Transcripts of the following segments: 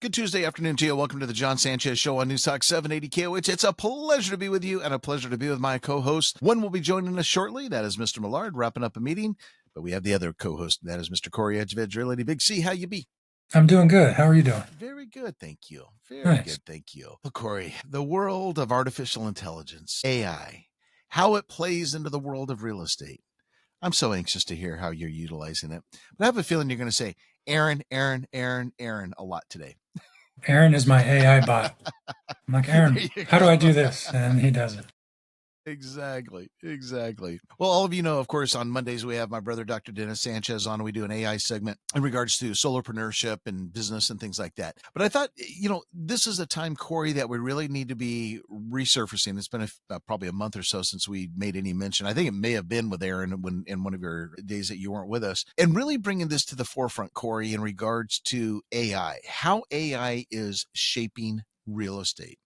Good Tuesday afternoon to you. Welcome to the Jon Sanchez Show on News Talk 780 KOH. It's a pleasure to be with you and a pleasure to be with my co-host. One will be joining us shortly. That is Mr. Millard, wrapping up a meeting. But we have the other co-host. That is Mr. Corey Edgeved, Realty Big C. How you be? I'm doing good. How are you doing? Very good, thank you. Very Nice. good, thank you. Well, Corey, the world of artificial intelligence, AI, how it plays into the world of real estate. I'm so anxious to hear how you're utilizing it. But I have a feeling you're going to say Aaron a lot today. Aaron is my AI bot. I'm like, Aaron, how do I do this? And he does it. Exactly. Well, all of you know, of course, on Mondays, we have my brother, Dr. Dennis Sanchez on. We do an AI segment in regards to solopreneurship and business and things like that. But I thought, this is a time, Corey, that we really need to be resurfacing. It's been probably a month or so since we made any mention. I think it may have been with Aaron when in one of your days that you weren't with us, and really bringing this to the forefront, Corey, in regards to AI, how AI is shaping real estate.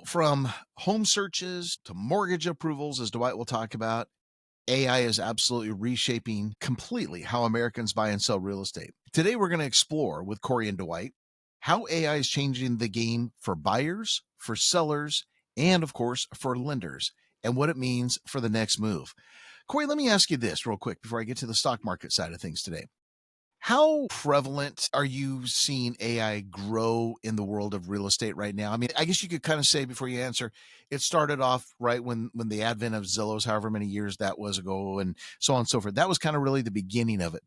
From home searches to mortgage approvals, as Dwight will talk about, AI is absolutely reshaping completely how Americans buy and sell real estate. Today, we're going to explore with Corey and Dwight how AI is changing the game for buyers, for sellers, and of course, for lenders, and what it means for the next move. Corey, let me ask you this real quick before I get to the stock market side of things today. How prevalent are you seeing AI grow in the world of real estate right now? I mean, I guess you could kind of say before you answer, it started off right when the advent of Zillow's, however many years that was ago, and so on and so forth. That was kind of really the beginning of it.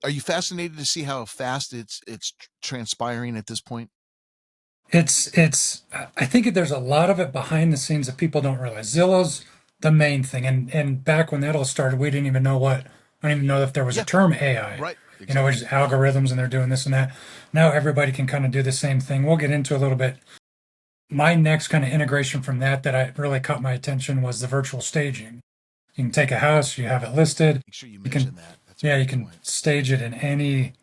Are you fascinated to see how fast it's transpiring at this point? I think there's a lot of it behind the scenes that people don't realize. Zillow's the main thing. And back when that all started, we didn't even know I don't even know if there was a term AI. Right. Exactly. Which is algorithms and they're doing this and that. Now everybody can kind of do the same thing. We'll get into a little bit. My next kind of integration from that I really caught my attention was the virtual staging. You can take a house, you have it listed. Make sure you mention that. That's you can stage it in any,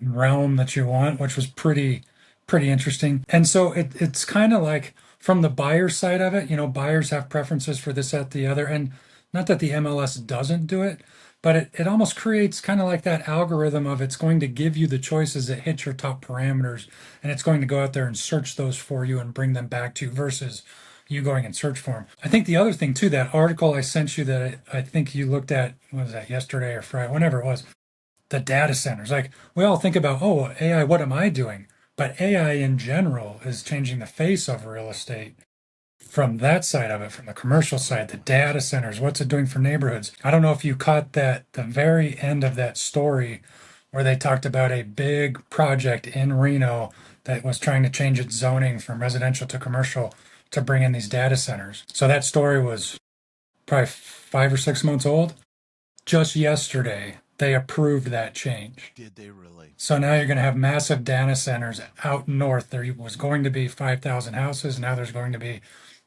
realm that you want, which was pretty interesting. And so it's kind of like from the buyer side of it, buyers have preferences for this, that, the other. And not that the MLS doesn't do it, but it almost creates kind of like that algorithm of it's going to give you the choices that hit your top parameters, and it's going to go out there and search those for you and bring them back to you versus you going and search for them. I think the other thing too, that article I sent you that I think you looked at, was that yesterday or Friday, whenever it was, the data centers. Like we all think about, oh, AI, what am I doing? But AI in general is changing the face of real estate. From that side of it, from the commercial side, the data centers, what's it doing for neighborhoods? I don't know if you caught that, the very end of that story where they talked about a big project in Reno that was trying to change its zoning from residential to commercial to bring in these data centers. So that story was probably 5 or 6 months old. Just yesterday, they approved that change. Did they really? So now you're going to have massive data centers out north. There was going to be 5,000 houses. Now there's going to be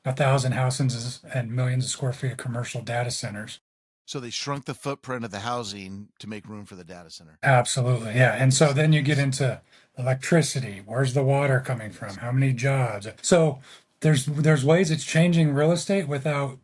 1,000 houses and millions of square feet of commercial data centers. So they shrunk the footprint of the housing to make room for the data center. Absolutely, yeah. And so then you get into electricity. Where's the water coming from? How many jobs? So there's ways it's changing real estate without,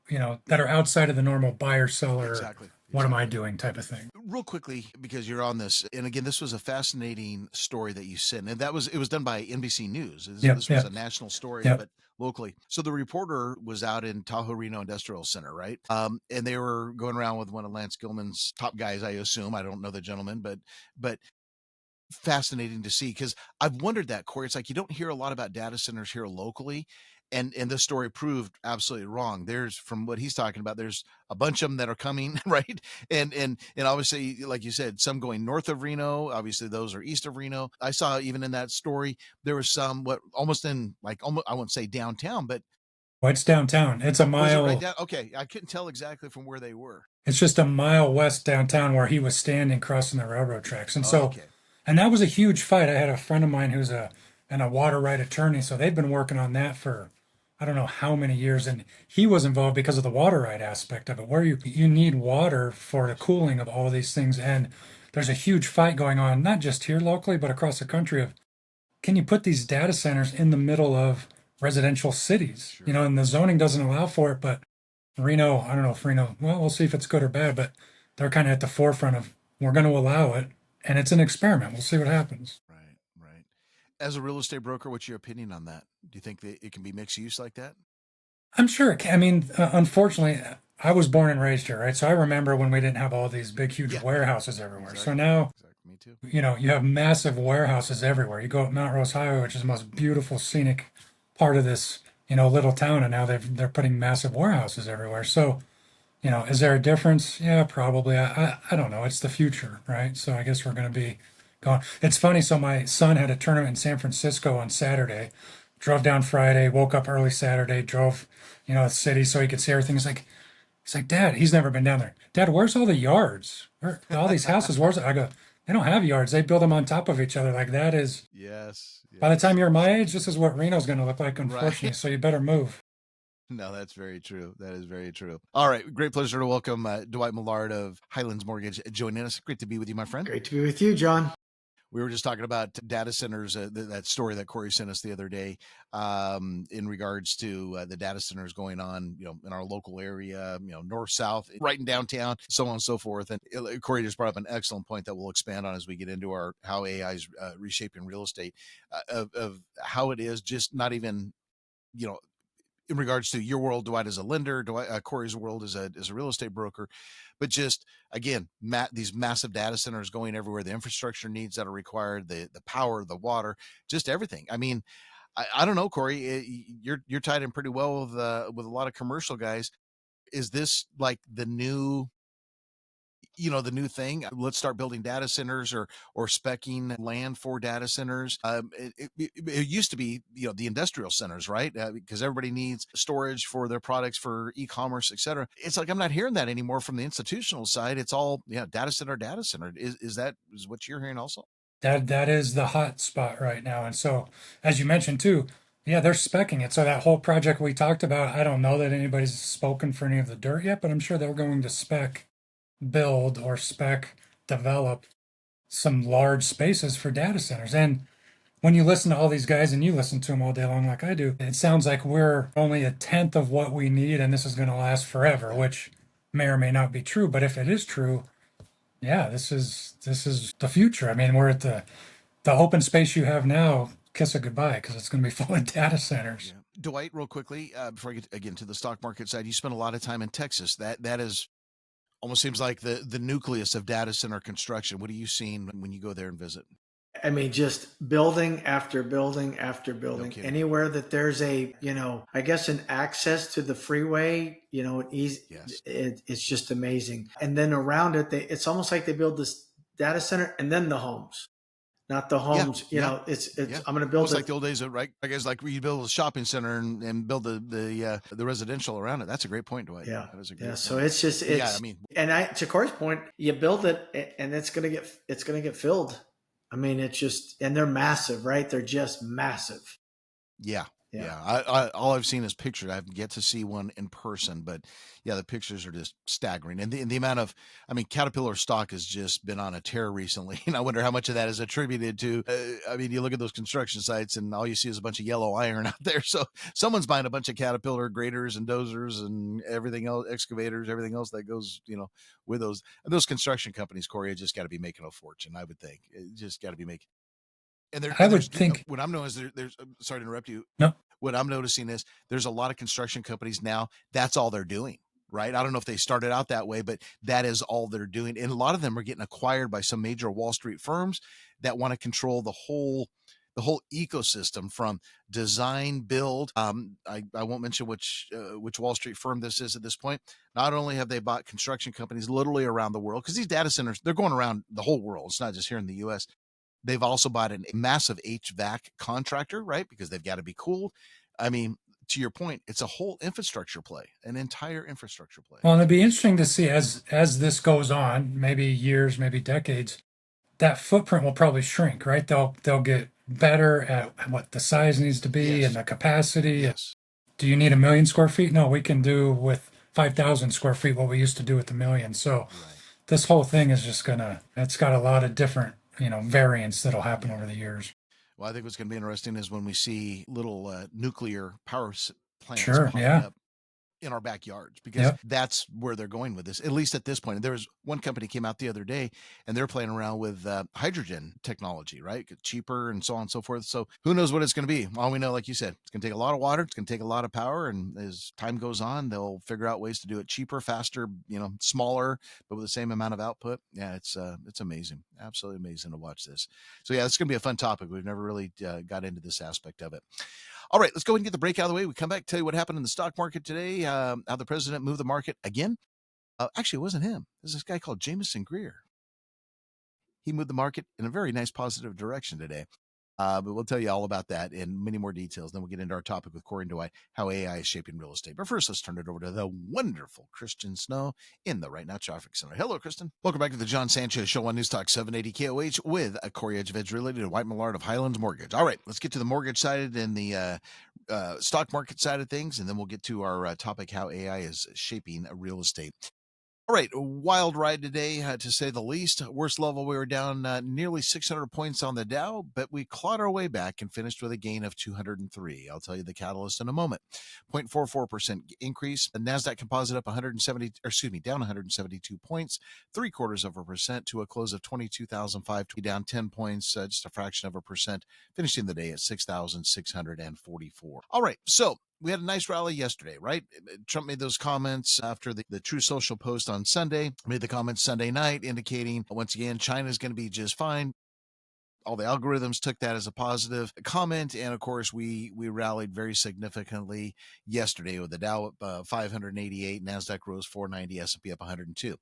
that are outside of the normal buyer seller. Exactly. What am I doing type of thing. Real quickly, because you're on this, and again, this was a fascinating story that you sent, and it was done by NBC News. This was a national story, but locally. So the reporter was out in Tahoe Reno Industrial Center, right? And they were going around with one of Lance Gilman's top guys, I assume. I don't know the gentleman, but fascinating to see, because I've wondered that, Corey. It's like you don't hear a lot about data centers here locally. And this story proved absolutely wrong. There's, from what he's talking about, there's a bunch of them that are coming, right? And obviously, like you said, some going north of Reno. Obviously, those are east of Reno. I saw even in that story, there was some, almost in, like, almost, I won't say downtown, but. Well, it's downtown. It's a mile. Right down? Okay, I couldn't tell exactly from where they were. It's just a mile west downtown where he was standing crossing the railroad tracks. And and that was a huge fight. I had a friend of mine who's a water right attorney. So they've been working on that for I don't know how many years, and he was involved because of the water right aspect of it, where you need water for the cooling of all these things. And there's a huge fight going on, not just here locally, but across the country of, can you put these data centers in the middle of residential cities? Sure. And the zoning doesn't allow for it, but Reno, I don't know if Reno, well, we'll see if it's good or bad, but they're kind of at the forefront of, we're going to allow it, and it's an experiment. We'll see what happens. Right. As a real estate broker, what's your opinion on that? Do you think that it can be mixed use like that? I'm sure it can. I mean, unfortunately, I was born and raised here, right? So I remember when we didn't have all these big, huge Yeah, warehouses everywhere. So exactly. now, Exactly. Me too. you have massive warehouses everywhere. You go up Mount Rose Highway, which is the most beautiful scenic part of this, little town, and now they're putting massive warehouses everywhere. So, is there a difference? Yeah, probably. I don't know. It's the future, right? So I guess we're going to be going. It's funny. So my son had a tournament in San Francisco on Saturday. Drove down Friday, woke up early Saturday, drove, the city so he could see everything. He's like, Dad, he's never been down there. Dad, where's all the yards? Where all these houses? Where's I go? They don't have yards. They build them on top of each other. Like that is. Yes. By the Yes. time you're my age, this is what Reno's going to look like, unfortunately. Right. So you better move. No, that's very true. That is very true. All right. Great pleasure to welcome Dwight Millard of Highlands Mortgage joining us. Great to be with you, my friend. Great to be with you, John. We were just talking about data centers, that story that Corey sent us the other day, in regards to the data centers going on, in our local area, north, south, right in downtown, so on and so forth. And Corey just brought up an excellent point that we'll expand on as we get into our how AI is reshaping real estate, of how it is just not even, you know, in regards to your world, Dwight as a lender, Corey's world as a real estate broker, but just again, these massive data centers going everywhere, the infrastructure needs that are required, the power, the water, just everything. I mean, I don't know, Corey, you're tied in pretty well with a lot of commercial guys. Is this like the new thing? Let's start building data centers, or specking land for data centers. It used to be, the industrial centers, right? Because everybody needs storage for their products, for e-commerce, etc. It's like I'm not hearing that anymore from the institutional side. It's all, yeah, data center, data center. Is what you're hearing also? That is the hot spot right now. And so, as you mentioned too, yeah, they're specking it. So that whole project we talked about, I don't know that anybody's spoken for any of the dirt yet, but I'm sure they're going to spec build or spec develop some large spaces for data centers. And when you listen to all these guys and you listen to them all day long, like I do, it sounds like we're only a tenth of what we need and this is going to last forever, Yeah. which may or may not be true. But if it is true, yeah, this is the future. I mean, we're at the open space you have now. Kiss it goodbye because it's going to be full of data centers. Yeah. Dwight, real quickly, before I get again to the stock market side, you spent a lot of time in Texas. That is almost seems like the nucleus of data center construction. What are you seeing when you go there and visit? I mean, just building after building after No building. kidding. Anywhere that there's I guess an access to the freeway, Yes. it's just amazing. And then around it, it's almost like they build this data center and then the homes, not the Yeah. homes. Yeah. It's Yeah. I'm going to build Almost it. like the old days, right? I guess like you build a shopping center and build the residential around it. That's a great point, Dwight. Yeah, That is a yeah. great So point. it's just But yeah, I it's mean, and to Corey's point, you build it and it's gonna get filled. I mean, it's just and they're massive, right? They're just massive. yeah, Yeah. yeah. All I've seen is pictures. I've yet to see one in person, but yeah, the pictures are just staggering. And the amount of, I mean, Caterpillar stock has just been on a tear recently, and I wonder how much of that is attributed to. I mean, you look at those construction sites, and all you see is a bunch of yellow iron out there. So someone's buying a bunch of Caterpillar graders and dozers and everything else, excavators, everything else that goes, with those construction companies. Corey, just got to be making a fortune. I would think it just got to be making. And I there's would think what I'm noticing there's sorry to interrupt you. no. What I'm noticing is there's a lot of construction companies now. That's all they're doing, right? I don't know if they started out that way, but that is all they're doing. And a lot of them are getting acquired by some major Wall Street firms that want to control the whole ecosystem from design, build. I won't mention which Wall Street firm this is at this point. Not only have they bought construction companies literally around the world, because these data centers, they're going around the whole world. It's not just here in the US. They've also bought a massive HVAC contractor, right? Because they've got to be cooled. I mean, to your point, it's a whole infrastructure play, an entire infrastructure play. Well, and It's it'd be crazy. interesting to see as this goes on, maybe years, maybe decades, that footprint will probably shrink, right? They'll get better at what the size needs to be and Yes. the capacity. Yes. Do you need 1 million square feet? No, we can do with 5,000 square feet what we used to do with the million. So Right. this whole thing is just it's got a lot of different, variants that'll happen Yeah. over the years. Well, I think what's going to be interesting is when we see little nuclear power plants Sure. popping Yeah. up in our backyards, because Yep. that's where they're going with this, at least at this point. And there was one company came out the other day and they're playing around with hydrogen technology, right? Cheaper and so on and so forth. So who knows what it's going to be? All we know, like you said, it's going to take a lot of water. It's going to take a lot of power. And as time goes on, they'll figure out ways to do it cheaper, faster, smaller, but with the same amount of output. Yeah, it's amazing. Absolutely amazing to watch this. So yeah, it's going to be a fun topic. We've never really got into this aspect of it. All right, let's go ahead and get the break out of the way. We come back, tell you what happened in the stock market today, how the president moved the market again. Actually, it wasn't him. There's this guy called Jameson Greer. He moved the market in a very nice positive direction today. But we'll tell you all about that and many more details. Then we'll get into our topic with Corey and Dwight, how AI is shaping real estate. But first, let's turn it over to the wonderful Kristen Snow in the Right Now Traffic Center. Hello, Kristen. Welcome back to the Jon Sanchez Show on News Talk 780 KOH with Corey Edgeveds related to White Millard of Highlands Mortgage. All right, let's get to the mortgage side and the stock market side of things, and then we'll get to our topic, how AI is shaping real estate. All right, wild ride today, to say the least. Worst level, we were down nearly 600 points on the Dow, but we clawed our way back and finished with a gain of 203. I'll tell you the catalyst in a moment. 0.44% increase. The NASDAQ composite up down 172 points, 0.75% to a close of 22,520, down 10 points, just a fraction of a percent, finishing the day at 6,644. All right, so we had a nice rally yesterday, right? Trump made those comments after the True Social post on Sunday, made the comments Sunday night indicating, once again, China's going to be just fine. All the algorithms took that as a positive comment. And of course, we rallied very significantly yesterday with the Dow up 588, NASDAQ rose 490, S&P up 102.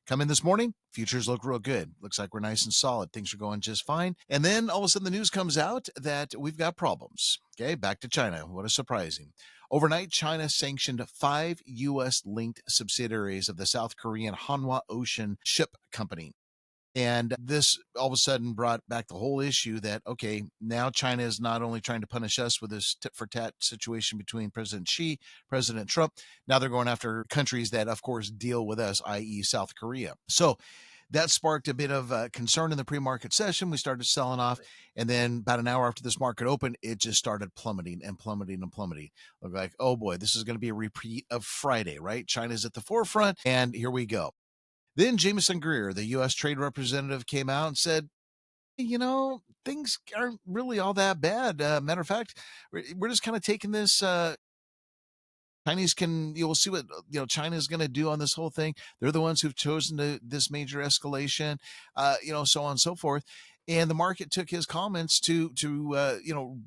Come in this morning, futures look real good. Looks like we're nice and solid. Things are going just fine. And then all of a sudden the news comes out that we've got problems. Okay, back to China. What a surprising. Overnight, China sanctioned 5 U.S. linked subsidiaries of the South Korean Hanwha Ocean Ship Company. And this all of a sudden brought back the whole issue that, okay, now China is not only trying to punish us with this tit for tat situation between President Xi, President Trump, now they're going after countries that, of course, deal with us, i.e. South Korea. So that sparked a bit of concern in the pre-market session. We started selling off. And then about an hour after this market opened, it just started plummeting and plummeting and plummeting. We're like, oh boy, this is going to be a repeat of Friday, right? China's at the forefront. And here we go. Then Jameson Greer, the U.S. trade representative, came out and said, things aren't really all that bad. Matter of fact, we're just kind of taking this. You'll see what China is going to do on this whole thing. They're the ones who've chosen this major escalation, so on and so forth. And the market took his comments to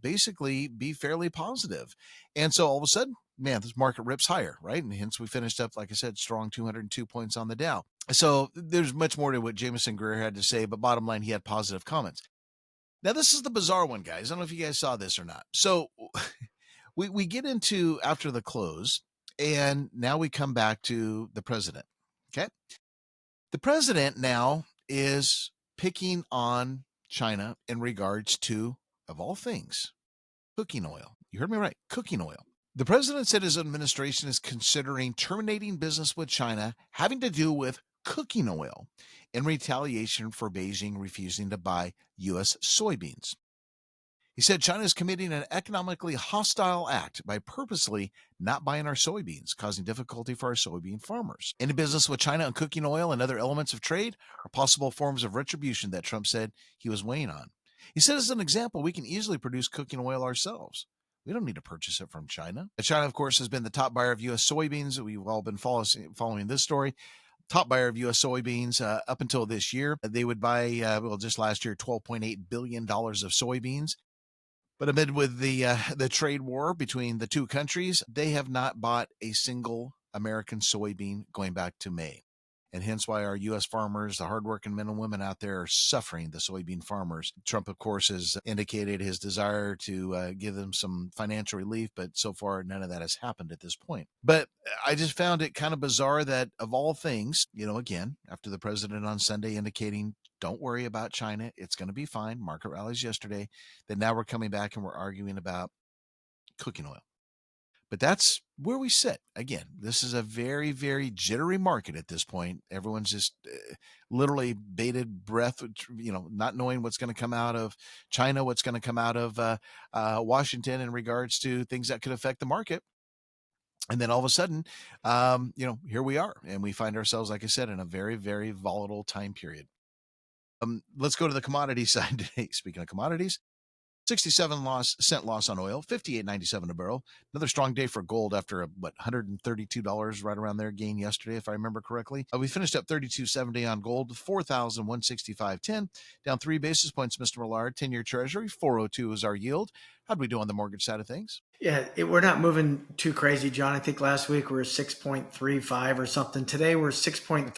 basically be fairly positive. And so all of a sudden, man, this market rips higher, right? And hence we finished up, like I said, strong 202 points on the Dow. So there's much more to what Jameson Greer had to say, but bottom line, he had positive comments. Now, this is the bizarre one, guys. I don't know if you guys saw this or not. So we get into after the close, and now we come back to the president. Okay. The president now is picking on China in regards to, of all things, cooking oil. You heard me right, cooking oil. The president said his administration is considering terminating business with China having to do with cooking oil in retaliation for Beijing refusing to buy U.S. soybeans. He said China is committing an economically hostile act by purposely not buying our soybeans, causing difficulty for our soybean farmers. Any business with China on cooking oil and other elements of trade are possible forms of retribution that Trump said he was weighing on. He said, as an example, we can easily produce cooking oil ourselves. We don't need to purchase it from China. China, of course, has been the top buyer of U.S. soybeans. We've all been following this story. Top buyer of U.S. soybeans up until this year. They would buy, just last year, $12.8 billion of soybeans. But amid with the trade war between the two countries, they have not bought a single American soybean going back to May. And hence why our U.S. farmers, the hardworking men and women out there, are suffering, the soybean farmers. Trump, of course, has indicated his desire to give them some financial relief, but so far none of that has happened at this point. But I just found it kind of bizarre that, of all things, again, after the president on Sunday indicating, don't worry about China, it's going to be fine, market rallies yesterday, that now we're coming back and we're arguing about cooking oil. But that's where we sit. Again, this is a very, very jittery market at this point. Everyone's just literally bated breath, not knowing what's going to come out of China, what's going to come out of Washington in regards to things that could affect the market. And then all of a sudden, here we are, and we find ourselves, like I said, in a very, very volatile time period. Let's go to the commodity side today. Speaking of commodities, 67 cent loss on oil, 58.97 a barrel. Another strong day for gold after a $132 right around their gain yesterday, if I remember correctly. We finished up 32.70 on gold, 4,165.10, down 3 basis points. Mr. Millard, 10-year Treasury, 402 is our yield. How'd we do on the mortgage side of things? Yeah, we're not moving too crazy, John. I think last week we were 6.35 or something. Today we're 6.3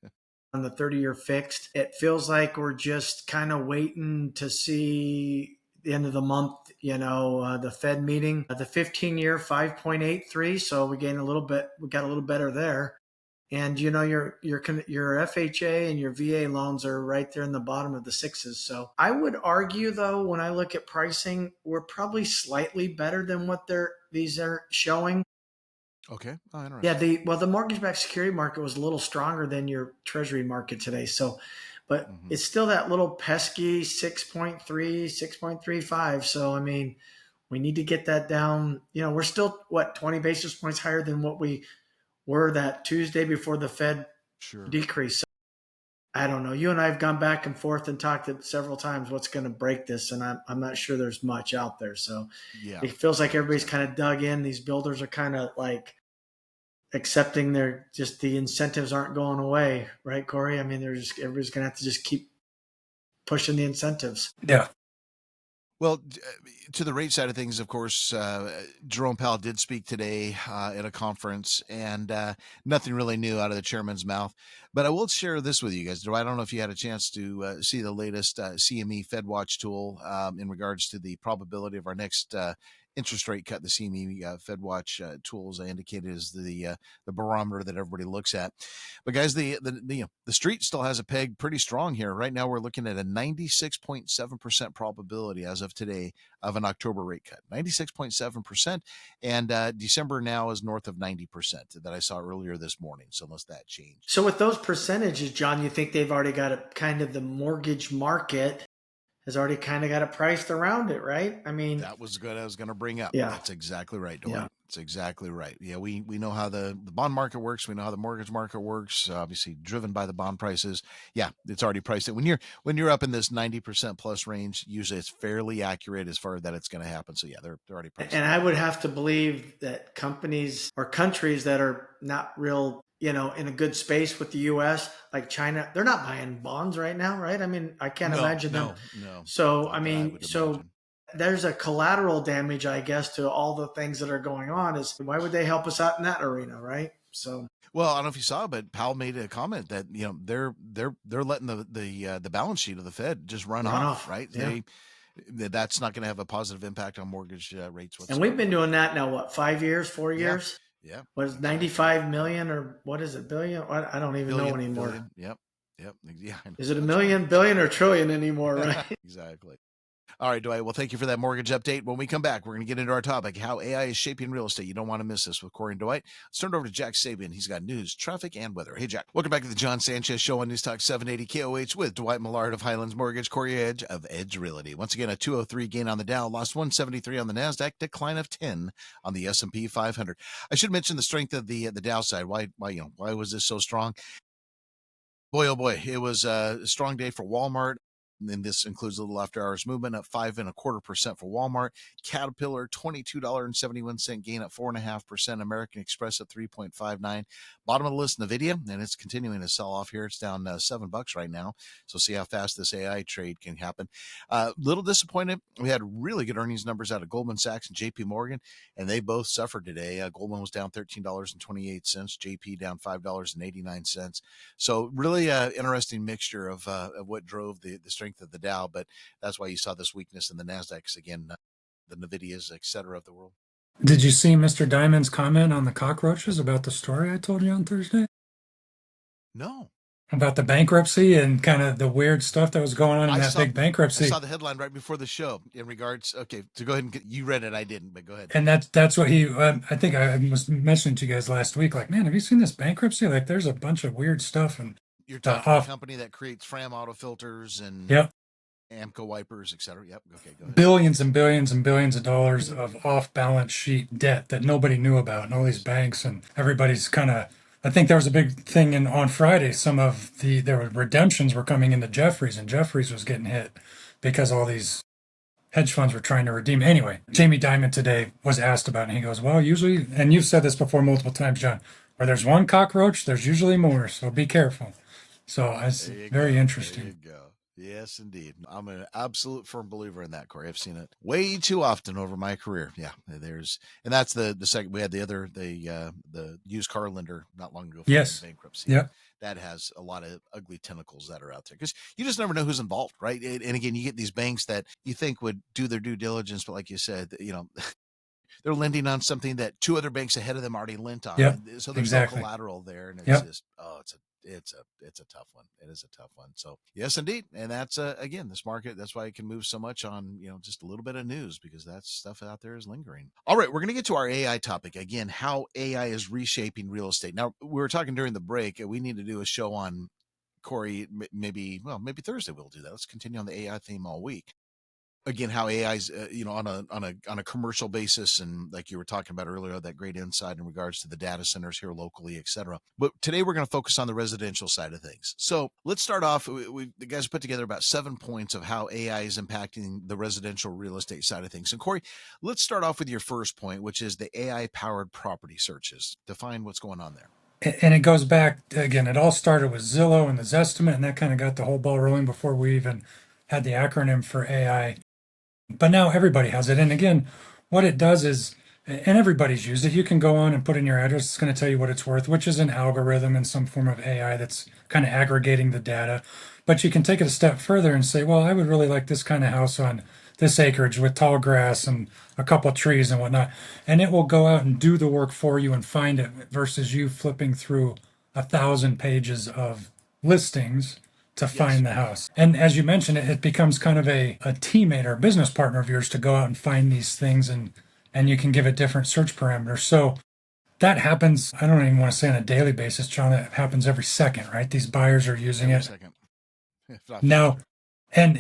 on the 30-year fixed. It feels like we're just kind of waiting to see the end of the month, the Fed meeting. The 15-year 5.83, so we gained a little bit. We got a little better there. And your FHA and your VA loans are right there in the bottom of the sixes. So I would argue, though, when I look at pricing, we're probably slightly better than what these are showing. Okay. Oh, interesting. Yeah, the mortgage-backed security market was a little stronger than your Treasury market today. So, but it's still that little pesky 6.3, 6.35. So, I mean, we need to get that down. We're still 20 basis points higher than what we were that Tuesday before the Fed decrease. So, I don't know. You and I have gone back and forth and talked several times what's going to break this, and I'm not sure there's much out there. So it feels like everybody's kind of dug in. These builders are kind of like accepting the incentives aren't going away, right, Corey? I mean, everybody's going to have to just keep pushing the incentives. Yeah. Well, to the rate side of things, of course, Jerome Powell did speak today at a conference, and nothing really new out of the chairman's mouth. But I will share this with you guys. I don't know if you had a chance to see the latest CME FedWatch tool in regards to the probability of our next interest rate cut. The CME FedWatch tool, as I indicated, is the barometer that everybody looks at. But guys, the street still has a peg pretty strong here. Right now, we're looking at a 96.7% probability as of today of an October rate cut. 96.7%, and December now is north of 90% that I saw earlier this morning. So unless that changed. So with those percentages, John, you think they've already got it, kind of the mortgage market has already kind of got it priced around it, right? I mean, that was good. I was going to bring up. Yeah. That's exactly right, Dwight. Yeah. That's exactly right. Yeah, we know how the bond market works. We know how the mortgage market works. Obviously, driven by the bond prices. Yeah, it's already priced in. When you're up in this 90% plus range, usually it's fairly accurate as far as that it's going to happen. So yeah, they're already priced. And I would have to believe that companies or countries that are not real, in a good space with the U.S., like China, they're not buying bonds right now, right? I mean, I can't imagine them. No. So, I mean, there's a collateral damage, I guess, to all the things that are going on. Is why would they help us out in that arena, right? So, well, I don't know if you saw, but Powell made a comment that they're letting the balance sheet of the Fed just run off, right? Yeah. That's not going to have a positive impact on mortgage rates whatsoever. And we've been doing that now, 5 years, 4 years? Yeah. What is 95 million or what is it, billion? I don't even know anymore. Billion. Yep. Yeah. Is it a million, billion, or trillion anymore, right? Exactly. All right, Dwight. Well, thank you for that mortgage update. When we come back, we're going to get into our topic, how AI is shaping real estate. You don't want to miss this with Corey and Dwight. Let's turn it over to Jack Sabian. He's got news, traffic, and weather. Hey, Jack. Welcome back to the Jon Sanchez Show on News Talk 780 KOH with Dwight Millard of Highlands Mortgage, Corey Edge of Edge Realty. Once again, a 203 gain on the Dow, lost 173 on the NASDAQ, decline of 10 on the S&P 500. I should mention the strength of the Dow side. Why was this so strong? Boy, oh boy, it was a strong day for Walmart. And this includes a little after hours movement up 5.25% for Walmart. Caterpillar, $22.71 gain at 4.5%. American Express at 3.59. Bottom of the list, NVIDIA, and it's continuing to sell off here. It's down $7 right now. So see how fast this AI trade can happen. Little disappointed. We had really good earnings numbers out of Goldman Sachs and JP Morgan, and they both suffered today. Goldman was down $13.28. JP down $5.89. So really interesting mixture of what drove the strength of the Dow, but that's why you saw this weakness in the NASDAQ again, the NVIDIAs, et cetera, of the world. Did you see Mr. Diamond's comment on the cockroaches about the story I told you on Thursday? No. About the bankruptcy and kind of the weird stuff that was going on in that big bankruptcy. I saw the headline right before the show in regards. Okay, to go ahead and you read it, I didn't, but go ahead. And that's what he. I think I was mentioning to you guys last week. Like, man, have you seen this bankruptcy? Like, there's a bunch of weird stuff. And you're talking about a company that creates Fram auto filters and yep. Amco wipers, etc. Yep. Okay, go ahead. Billions and billions and billions of dollars of off balance sheet debt that nobody knew about, and all these banks and everybody's kind of. I think there was a big thing on Friday. Some of there were redemptions were coming into Jeffries, and Jeffries was getting hit because all these hedge funds were trying to redeem. Anyway, Jamie Dimon today was asked about it, and he goes, well, usually, and you've said this before multiple times, John, where there's one cockroach, there's usually more, so be careful. So it's very interesting. There you go. Yes, indeed. I'm an absolute firm believer in that, Corey. I've seen it way too often over my career. Yeah, and that's the second. We had the used car lender not long ago. Yes. Bankruptcy. Yep. That has a lot of ugly tentacles that are out there because you just never know who's involved, right? And again, you get these banks that you think would do their due diligence, but like you said, they're lending on something that two other banks ahead of them already lent on. Yep, So there's exactly. no collateral there, and it's just it's a tough one. It is a tough one. So yes, indeed, and that's again this market. That's why it can move so much on just a little bit of news because that stuff out there is lingering. All right, we're going to get to our AI topic again. How AI is reshaping real estate. Now we were talking during the break. We need to do a show on Corey. Maybe Thursday we'll do that. Let's continue on the AI theme all week. Again, how AI's on a commercial basis, and like you were talking about earlier, that great insight in regards to the data centers here locally, et cetera. But today we're going to focus on the residential side of things. So let's start off. The guys put together about 7 points of how AI is impacting the residential real estate side of things. And Corey, let's start off with your first point, which is the AI powered property searches. Define what's going on there. And it goes back again. It all started with Zillow and the Zestimate, and that kind of got the whole ball rolling before we even had the acronym for AI. But now everybody has it. And again, what it does is, and everybody's used it, you can go on and put in your address. It's going to tell you what it's worth, which is an algorithm in some form of AI that's kind of aggregating the data. But you can take it a step further and say, well, I would really like this kind of house on this acreage with tall grass and a couple of trees and whatnot. And it will go out and do the work for you and find it versus you flipping through 1,000 pages of listings to find the house. And as you mentioned, it becomes kind of a teammate or a business partner of yours to go out and find these things, and you can give it different search parameters. So that happens, I don't even want to say on a daily basis, John, that happens every second, right? These buyers are using it. Now, and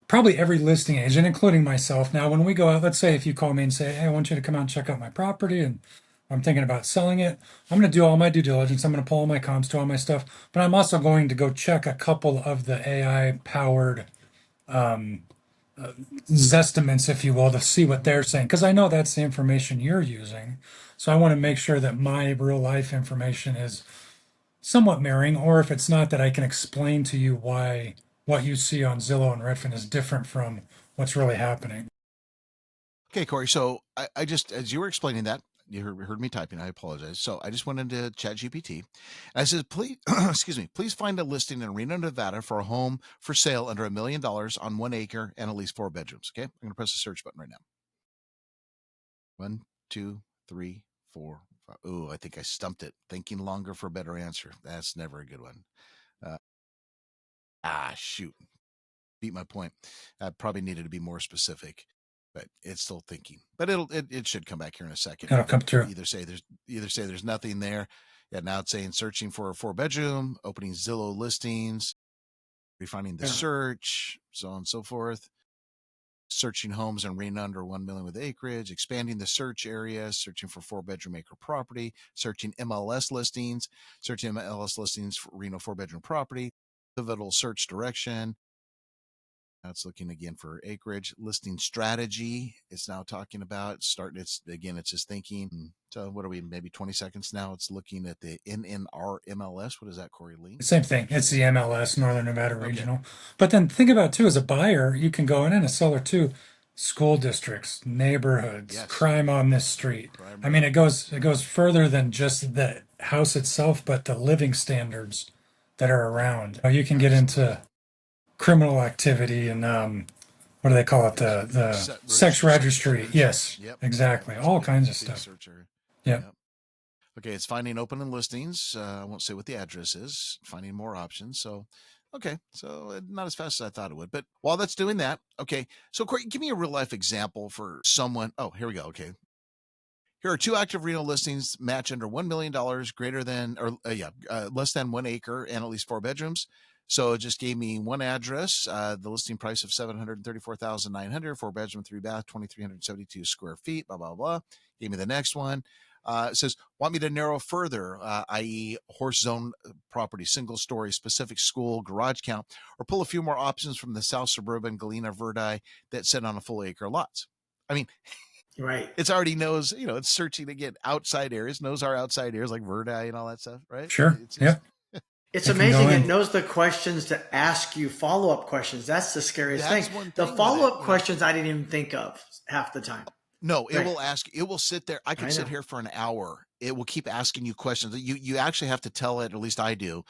probably every listing agent, including myself. Now, when we go out, let's say if you call me and say, hey, I want you to come out and check out my property and I'm thinking about selling it, I'm going to do all my due diligence. I'm going to pull all my comps, do all my stuff, but I'm also going to go check a couple of the AI powered Zestimates, if you will, to see what they're saying. Because I know that's the information you're using. So I want to make sure that my real life information is somewhat mirroring, or if it's not, that I can explain to you why what you see on Zillow and Redfin is different from what's really happening. Okay, Corey. So I just, as you were explaining that, you heard me typing. I apologize. So I just went into ChatGPT. And I said, please, excuse me, please find a listing in Reno, Nevada for a home for sale under $1 million on 1 acre and at least 4 bedrooms. Okay, I'm going to press the search button right now. 1, 2, 3, 4, 5. Ooh, I think I stumped it. Thinking longer for a better answer. That's never a good one. Shoot. Beat my point. I probably needed to be more specific, but it's still thinking. But it should come back here in a second. It'll come through. Either say there's nothing there. Yeah, now it's saying searching for a 4-bedroom, opening Zillow listings, refining the search, so on and so forth. Searching homes in Reno under 1 million with acreage, expanding the search area, searching for 4-bedroom acre property, searching MLS listings, searching MLS listings for Reno 4-bedroom property, pivotal search direction. Now it's looking again for acreage, listing strategy. It's now talking about it's just thinking. So what are we, maybe 20 seconds now? It's looking at the NNR MLS. What is that, Corey Lee? Same thing. It's the MLS, Northern Nevada Regional. Okay. But then think about too, as a buyer, you can go in, and a seller too, school districts, neighborhoods, crime on this street. I mean, it goes further than just the house itself, but the living standards that are around. You can get into criminal activity and what do they call it? The sex registry. Yes, exactly. All kinds of stuff. Yeah. Okay, it's finding open and listings. I won't say what the address is. Finding more options. So, okay, so not as fast as I thought it would. But while that's doing that, okay. So, Corey, give me a real life example for someone. Oh, here we go. Okay. Here are 2 active Reno listings match under $1 million, greater than or less than 1 acre and at least 4 bedrooms. So it just gave me one address, the listing price of $734,900, 4 bedroom, 3 bath, 2,372 square feet, blah, blah, blah. Gave me the next one. It says, want me to narrow further, i.e. horse zone property, single story, specific school, garage count, or pull a few more options from the South Suburban Galena Verdi that sit on a full acre lots. I mean, right. it's already knows, it's searching again outside areas, knows our outside areas like Verdi and all that stuff, right? Sure. It's Yeah. It's It can go amazing. It in. knows the questions to ask you follow-up questions. That's the scariest That's thing. one The thing with follow-up it, questions I didn't even think of half the time. No, it Right. will ask, it will sit there. I could sit here for an hour. It will keep asking you questions. You actually have to tell it, or at least I do.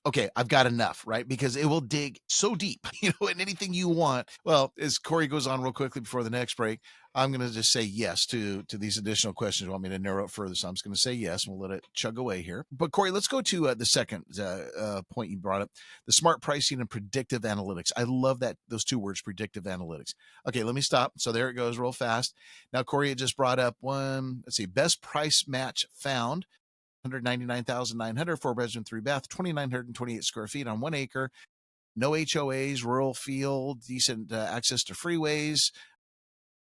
Okay, I've got enough, right? Because it will dig so deep, in anything you want. Well, as Corey goes on real quickly before the next break, I'm going to just say yes to these additional questions. You want me to narrow it further? So I'm just going to say yes, and we'll let it chug away here. But Corey, let's go to the second point you brought up, the smart pricing and predictive analytics. I love that, those two words, predictive analytics. Okay, let me stop. So there it goes real fast. Now, Corey had just brought up one, let's see, best price match found. 199,900, 4 bedroom, 3 bath, 2,928 square feet on 1 acre. No HOAs, rural field, decent access to freeways,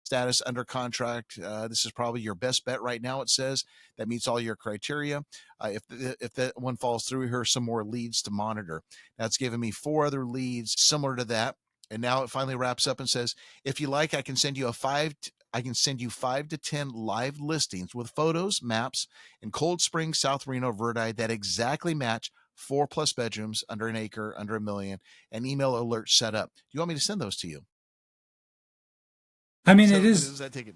status under contract. This is probably your best bet right now, it says. That meets all your criteria. If that one falls through, here are some more leads to monitor. Now it's given me 4 other leads similar to that. And now it finally wraps up and says, if you like, I can send you 5 to 10 live listings with photos, maps in Cold Spring, South Reno, Verdi that exactly match 4+ bedrooms, under an acre, under $1 million, and email alerts set up. Do you want me to send those to you? I mean, So it what is. does that take?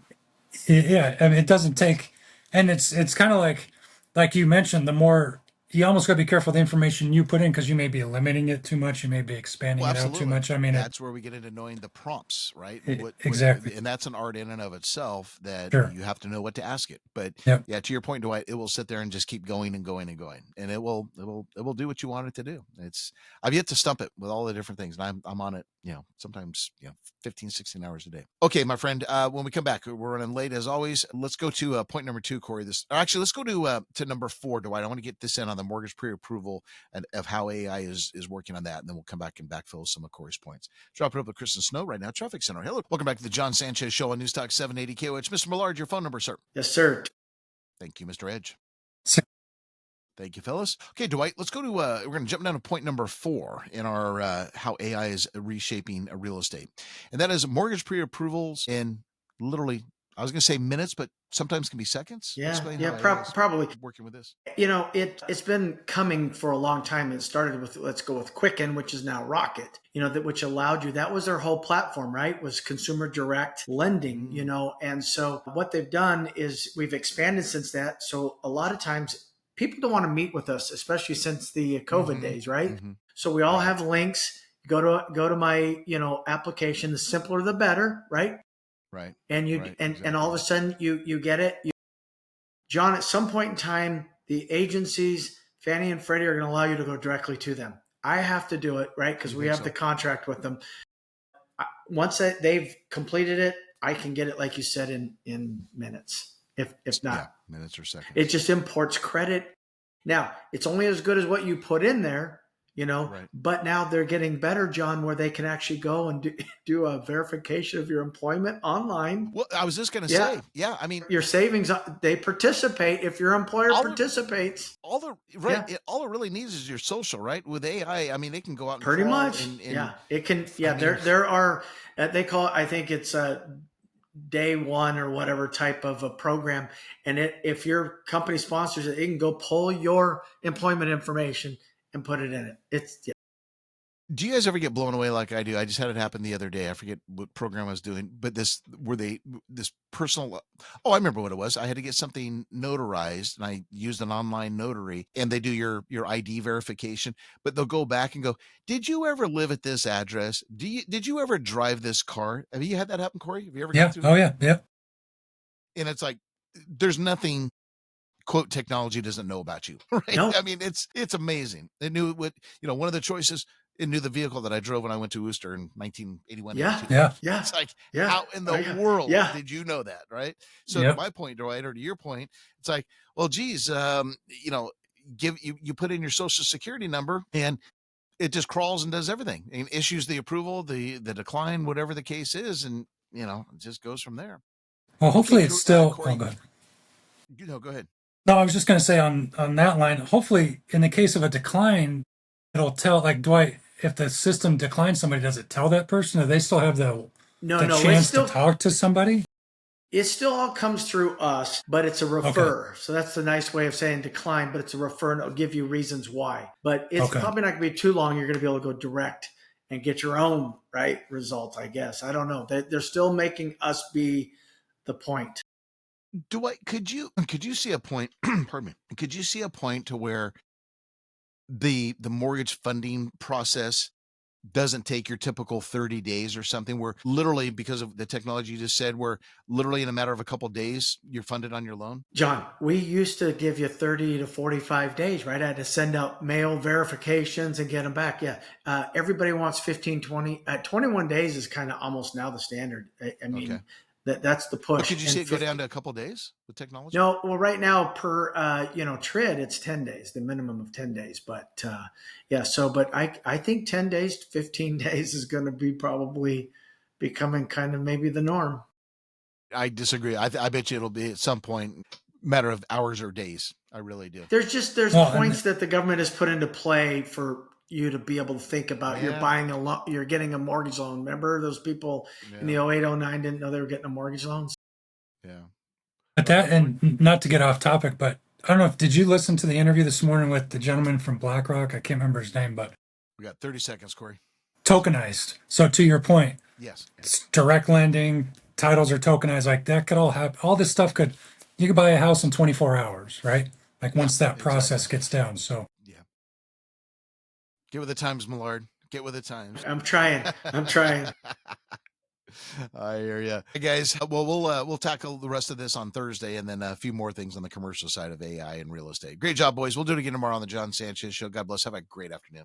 Yeah, I mean, it doesn't take, and it's kind of like you mentioned, the more you almost got to be careful the information you put in because you may be limiting it too much, you may be expanding Well, it out too absolutely. much. I mean, That's where we get into knowing the prompts, right? exactly. And that's an art in and of itself that Sure. you have to know what to ask it. But Yep. yeah, to your point, Dwight, it will sit there and just keep going and going and going, and it will do what you want it to do. I've yet to stump it with all the different things, and I'm on it, sometimes 15, 16 hours a day. Okay, my friend. When we come back, we're running late as always. Let's go to point number 2, Corey. Let's go to number 4, Dwight. I want to get this in on the mortgage pre-approval and of how AI is working on that, and then we'll come back and backfill some of Corey's points. Drop it up with Kristen Snow right now, Traffic Center. Hello, welcome back to the Jon Sanchez Show on News Talk 780 KOH. Mr. Millard, your phone number, sir. Yes, sir. Thank you, Mr. Edge. So, Thank you, fellas. Okay, Dwight, let's go to, we're going to jump down to point number 4 in our how AI is reshaping real estate. And that is mortgage pre-approvals in literally, I was going to say minutes, but sometimes can be seconds. Yeah, probably working with this. It's been coming for a long time. It started with, let's go with Quicken, which is now Rocket, which allowed you, that was their whole platform, right? Was consumer direct lending, and so what they've done is we've expanded since that. So a lot of times people don't want to meet with us, especially since the COVID days, right? Mm-hmm. So we all have links. Go to my, application. The simpler, the better, right? Right. And and all of a sudden you get it. John, at some point in time, the agencies, Fannie and Freddie, are going to allow you to go directly to them. I have to do it, right? Because we have the contract with them. Once they've completed it, I can get it, like you said, in minutes. If not minutes or seconds. It just imports credit. Now, it's only as good as what you put in there, right. But now they're getting better, John, where they can actually go and do a verification of your employment online. Well, I was just going to say, I mean, your savings, they participate if your employer participates. All it really needs is your social, right? With AI, I mean, they can go out and pretty much. It can. Yeah, there are, they call it, I think it's day one or whatever type of a program. And if your company sponsors it, you can go pull your employment information and put it in it. Do you guys ever get blown away like I do? I just had it happen the other day. I forget what program I was doing, but this personal, I remember what it was. I had to get something notarized and I used an online notary and they do your ID verification, but they'll go back and go, did you ever live at this address? Did you ever drive this car? Have you had that happen, Corey? Have you ever gone through? Oh yeah. Yeah. And it's like, there's nothing quote technology doesn't know about you, right? No. I mean, it's amazing. It knew what, one of the choices, it knew the vehicle that I drove when I went to Worcester in 1981. Yeah. It's like, how in the world did you know that, right? So to my point, Dwight, or to your point, it's like, well, geez, you put in your social security number and it just crawls and does everything and issues the approval, the decline, whatever the case is, and it just goes from there. Well, hopefully it's still. Corey, Oh, good. Go ahead. No, I was just going to say on that line. Hopefully, in the case of a decline, it'll tell. Like, if the system declines somebody, does it tell that person? Do they still have the chance to talk to somebody? It still all comes through us, but it's a refer. Okay. So that's the nice way of saying decline, but it's a refer and it'll give you reasons why. But it's probably not going to be too long. You're going to be able to go direct and get your own results, I guess. I don't know. They're still making us be the point. Could you see a point, pardon me, could you see a point to where the mortgage funding process doesn't take your typical 30 days or something, where literally, because of the technology you just said, where literally in a matter of a couple of days, you're funded on your loan? John, we used to give you 30 to 45 days, right? I had to send out mail verifications and get them back. Yeah. Everybody wants 15, 20. 21 days is kind of almost now the standard. I mean, that's the push. But could you see it go down to a couple of days with technology? No, well, right now per TRID, it's 10 days, the minimum of 10 days. But but I think 10 days, 15 days is going to be probably becoming kind of maybe the norm. I disagree. I bet you it'll be at some point matter of hours or days. I really do. There's points that the government has put into play for you to be able to think about. You're getting a mortgage loan. Remember those people in the 08-09 didn't know they were getting a mortgage loan? Yeah. But and not to get off topic, but I don't know did you listen to the interview this morning with the gentleman from BlackRock? I can't remember his name, but we got 30 seconds, Corey. Tokenized. So to your point, yes, it's direct lending, titles are tokenized. Like that could all happen. All this stuff you could buy a house in 24 hours, right? Like once that process gets down. So get with the times, Millard. Get with the times. I'm trying. I hear you. Hey guys, well, we'll tackle the rest of this on Thursday and then a few more things on the commercial side of AI and real estate. Great job, boys. We'll do it again tomorrow on the Jon Sanchez Show. God bless. Have a great afternoon.